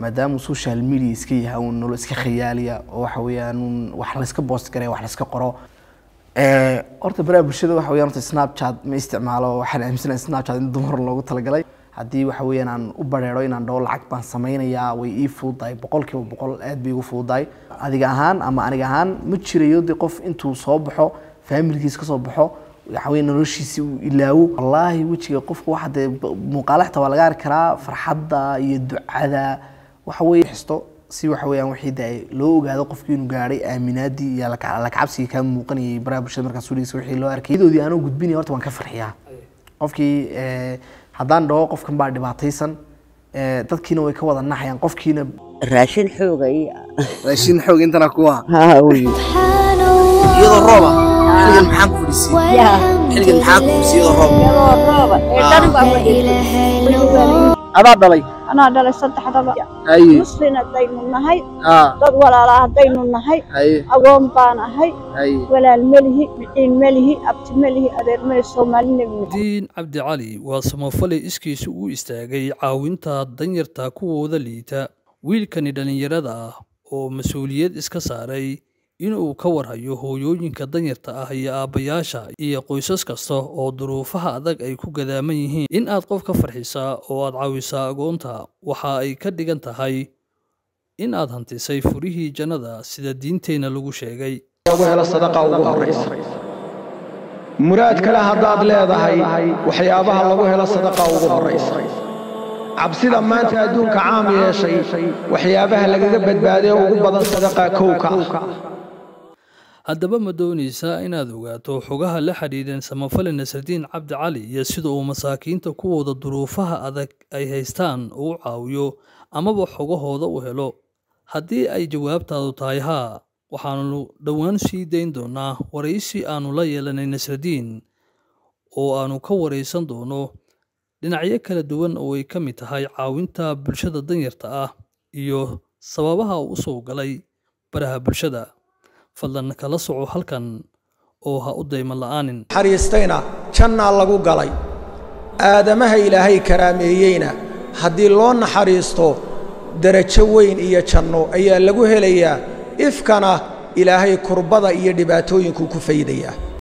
maadaama social media iska yahay oo nolol iska khiyaaliya oo waxa weeyaan wax la iska post garay wax la iska qoro horta baraha bulshada waxa weeyaan Snapchat ma isticmaalo waxaan aaminsanaa Snapchat in dumar loogu talagalay haddii waxa weeyaan aan u bareero inaan dhaw lacag baan samaynayaa way ii fududahay boqolkiiba boqol aad bay ugu fududahay adiga ahaan ama aniga ahaan ma jirayo qof intuu soo baxo family-giisa ka soo baxo waxa weeyaan noloshiisa uu ilaawo wallahi wajiga qofka waxa muuqaalaha waa laga arki karaa farxadda iyo ducada waxa weeyaan xisto si waxa weeyaan wixii day loo ogaado qofkii inuu gaaray aaminaadii iyo la kacabsiga ka muuqanayay baraha bulshada markaas suuliisa wixii loo arkay idoodii aanu gudbinay horta waan ka farxiyaa qofkii haddaan dhaho qofkan baa dhibaataysan dadkiina way ka wada naxayaan qofkiina raashin xoog intana kuwa iyadoo rooba xilligan maxaan ku fadhiisiyay rooba adaa dhalay أنا دل صدق حدا مسلم ديننا هاي ضد ولا لا ديننا هاي أقوم بانا هاي ولا المله معين مله أبت مله أدير مله سومالين دين عبد علي وسمفلي إسكيس استاجي عاونتا دنيرتا كوودا ليتا wiilkani dhalinyarada ah oo mas'uuliyad iska saaray inuu ka warhayo hooyooyinka danyarta ah iyo aabayaasha iyo qoysas kasta oo duruufaha adag ay ku gadaaman yihiin in aad qof ka farxisaa oo aad caawisaa agoonta waxa ay ka dhigan tahay in aad hantisay furihii jannada sida diinteena lagu sheegay ugu hela sadaqa ugu horeysa muraad kale hadaad leedahay waxyaabaha lagu hela sadaqa ugu horeysa cabsida maanta adduunka caam yeeshay waxyaabaha lagaga badbaadiyo ugu badan sadaqa kowka haddaba ma doonaysaa inaad ogaato xogaha la xiriireen samafale Nasruddin Cabdi Cali iyo sida uu masaakiinta kuwooda duruufaha adag ay haystaan uu caawiyo amaba xogahooda u helo haddii ay jawaabtaadu tahay haa waxaanu dhawaan sii dayn doonaa waraysi aanu la yeelanay Nasruddin oo aanu ka waraysan doono dhinacyo kala duwan oo ay ka mid tahay caawinta bulshada danyarta ah iyo sababaha uu soo galay baraha bulshada fadlan kala soco halkan oo ha u dayman la'aanin xariistayna janna lagu galay aadamaha ilaahay karaameeyayna haddii loo naxariisto darajo weyn iyo janno ayaa lagu helayaa ifkana ilaahay kurbada iyo dhibaatooyinku ku faydayaa